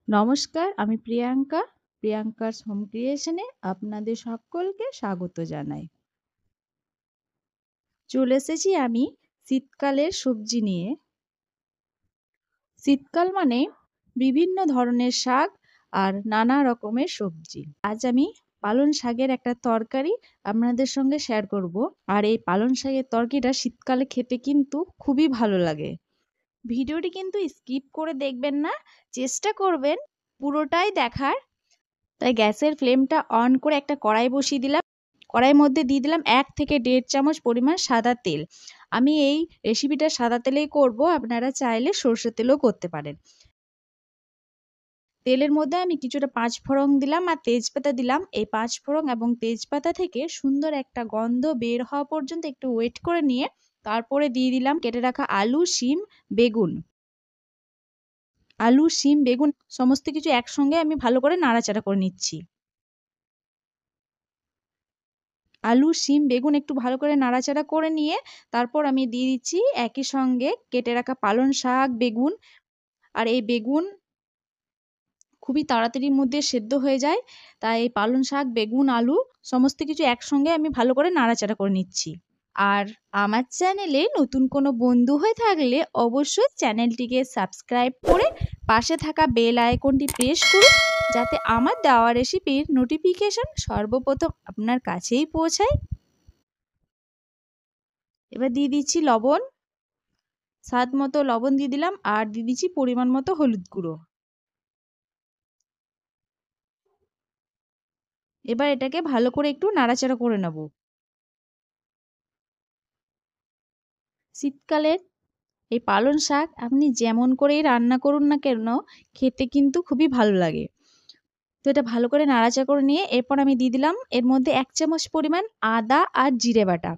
নমস্কার, আমি প্রিয়াঙ্কা। প্রিয়াঙ্কার হোম ক্রিয়েশনে আপনাদের সকলকে স্বাগত জানাই। চলে এসেছি আমি শীতকালের সবজি নিয়ে। শীতকাল মানে বিভিন্ন ধরনের শাক আর নানা রকমের সবজি। আজ আমি পালং শাকের একটা তরকারি আপনাদের সঙ্গে শেয়ার করব। আর এই পালং শাকের তরকারিটা শীতকালে খেতে কিন্তু খুবই ভালো লাগে। ভিডিওটি কিন্তু স্কিপ করে দেখবেন না, চেষ্টা করবেন পুরোটাই দেখার। তাই গ্যাসের ফ্লেমটা অন করে একটা কড়াই বসিয়ে দিলাম। কড়াইয়ের মধ্যে দিয়ে দিলাম 1 থেকে 1.5 চামচ পরিমাণ সাদা তেল। আমি এই রেসিপিটা সাদা তেলেই করব, আপনারা চাইলে সরষের তেলেও করতে পারেন। তেলের মধ্যে আমি কিছুটা পাঁচফোড়ন দিলাম আর তেজপাতা দিলাম। এই পাঁচফোড়ন এবং তেজপাতা থেকে সুন্দর একটা গন্ধ বের হওয়া পর্যন্ত একটু ওয়েট করে নিয়ে তারপরে দিয়ে দিলাম কেটে রাখা আলু, শিম, বেগুন। আলু, শিম, বেগুন সমস্ত কিছু একসঙ্গে আমি ভালো করে নাড়াচাড়া করে নিচ্ছি। আলু, শিম, বেগুন একটু ভালো করে নাড়াচাড়া করে নিয়ে তারপর আমি দিয়ে দিচ্ছি একই সঙ্গে কেটে রাখা পালং শাক, বেগুন। আর এই বেগুন খুবই তাড়াতাড়ির মধ্যে সেদ্ধ হয়ে যায়। তাই এই পালং শাক, বেগুন, আলু সমস্ত কিছু একসঙ্গে আমি ভালো করে নাড়াচাড়া করে নিচ্ছি। আর আমার চ্যানেলে নতুন কোনো বন্ধু হয়ে থাকলে অবশ্যই চ্যানেলটিকে সাবস্ক্রাইব করে পাশে থাকা বেল আইকনটি প্রেস করুন, যাতে আমার দেওয়া রেসিপির নোটিফিকেশন সর্বপ্রথম আপনার কাছেই পৌঁছায়। এবার দিয়ে দিচ্ছি লবণ, স্বাদ মতো লবণ দিয়ে দিলাম আর দিয়ে দিচ্ছি পরিমাণ মতো হলুদ গুঁড়ো। এবার এটাকে ভালো করে একটু নাড়াচাড়া করে নেব। শীতকালের এই পালং শাক আপনি যেমন করেই রান্না করুন না কেন খেতে কিন্তু খুবই ভালো লাগে। তো এটা ভালো করে নাড়াচাড়া করে নিয়ে এরপর আমি দিয়ে দিলাম এর মধ্যে 1 চামচ পরিমাণ আদা আর জিরে বাটা।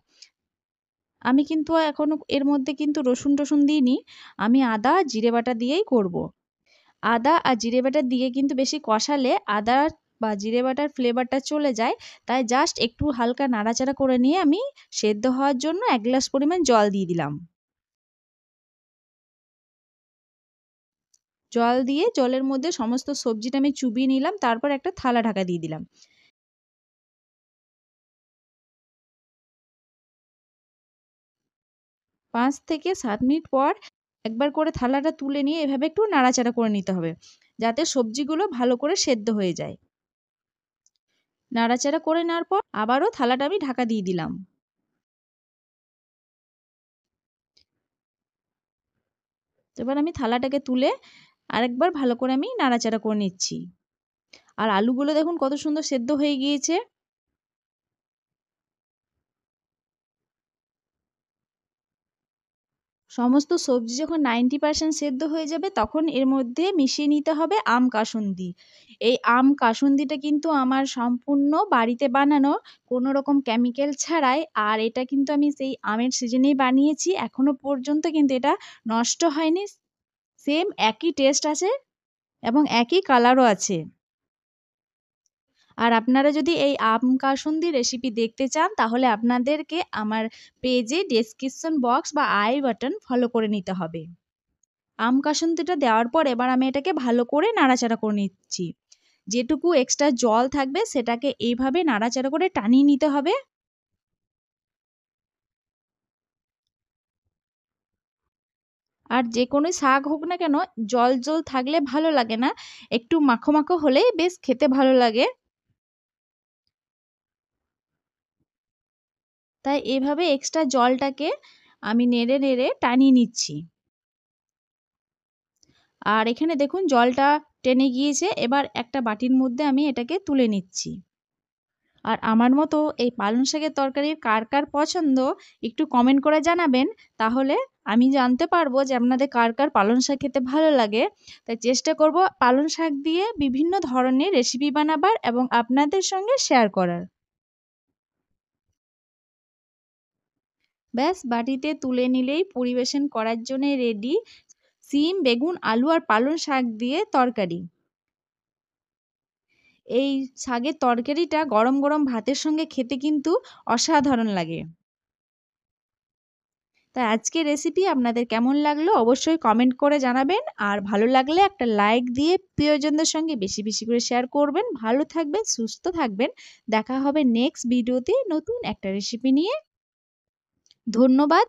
আমি কিন্তু এখনো এর মধ্যে কিন্তু রসুন-টসুন দিইনি। আমি আদা জিরে বাটা দিয়েই করব। আদা আর জিরে বাটা দিয়ে কিন্তু বেশি কষালে আদা বা জিরে বাটার ফ্লেভারটা চলে যায়। তাই জাস্ট একটু হালকা নাড়াচাড়া করে নিয়ে আমি সেদ্ধ হওয়ার জন্য 1 গ্লাস পরিমাণ জল দিয়ে দিলাম। জল দিয়ে জলের মধ্যে সমস্ত সবজিটা আমি চুবিয়ে নিলাম। তারপর একটা থালা ঢাকা দিয়ে দিলাম। ৫ থেকে ৭ মিনিট পর একবার করে থালাটা তুলে নিয়ে এভাবে একটু নাড়াচাড়া করে নিতে হবে, যাতে সবজিগুলো ভালো করে সেদ্ধ হয়ে যায়। নাড়াচাড়া করে নেওয়ার পর আবারও থালাটা আমি ঢাকা দিয়ে দিলাম। এবার আমি থালাটাকে তুলে আরেকবার ভালো করে আমি নাড়াচাড়া করে নিচ্ছি। আর আলুগুলো দেখুন কত সুন্দর সেদ্ধ হয়ে গিয়েছে। সমস্ত সবজি যখন 90% সেদ্ধ হয়ে যাবে তখন এর মধ্যে মিশিয়ে নিতে হবে আম কাসুন্দি। এই আম কাসুন্দিটা কিন্তু আমার সম্পূর্ণ বাড়িতে বানানো, কোনো রকম কেমিক্যাল ছাড়াই। আর এটা কিন্তু আমি সেই আমের সিজনেই বানিয়েছি। এখনো পর্যন্ত কিন্তু এটা নষ্ট হয়নি। সেম একই টেস্ট আছে এবং একই কালারও আছে। আর আপনারা যদি এই আম কাসুন্দি রেসিপি দেখতে চান তাহলে আপনাদেরকে আমার পেজে ডেসক্রিপশন বক্স বা আই বাটন ফলো করে নিতে হবে। আম কাসুন্দিটা দেওয়ার পর এবার আমি এটাকে ভালো করে নাড়াচাড়া করে নিচ্ছি। যেটুকু এক্সট্রা জল থাকবে সেটাকে এইভাবে নাড়াচাড়া করে টানিয়ে নিতে হবে। আর যেকোনো শাক হোক না কেন জল জল থাকলে ভালো লাগে না, একটু মাখো মাখো হলেই বেশ খেতে ভালো লাগে। তাই এভাবে এক্সট্রা জলটাকে আমি নেড়ে নেড়ে টানিয়ে নিচ্ছি। আর এখানে দেখুন জলটা টেনে গিয়েছে। এবার একটা বাটির মধ্যে আমি এটাকে তুলে নিচ্ছি। আর আমার মতো এই পালং শাকের তরকারির কার কার পছন্দ একটু কমেন্ট করে জানাবেন। তাহলে আমি জানতে পারবো যে আপনাদের কার কার পালং শাক খেতে ভালো লাগে। তাই চেষ্টা করব পালং শাক দিয়ে বিভিন্ন ধরনের রেসিপি বানাবার এবং আপনাদের সঙ্গে শেয়ার করার। ব্যাস বাটিতে তুলে নিলেই পরিবেশন করার জন্যে রেডি শিম, বেগুন, আলু আর পালং শাক দিয়ে তরকারি। এই শাকের তরকারিটা গরম গরম ভাতের সঙ্গে খেতে কিন্তু অসাধারণ লাগে। তাই আজকের রেসিপি আপনাদের কেমন লাগলো অবশ্যই কমেন্ট করে জানাবেন, আর ভালো লাগলে একটা লাইক দিয়ে প্রিয়জনদের সঙ্গে বেশি বেশি করে শেয়ার করবেন। ভালো থাকবেন, সুস্থ থাকবেন। দেখা হবে নেক্সট ভিডিওতে নতুন একটা রেসিপি নিয়ে। ধন্যবাদ।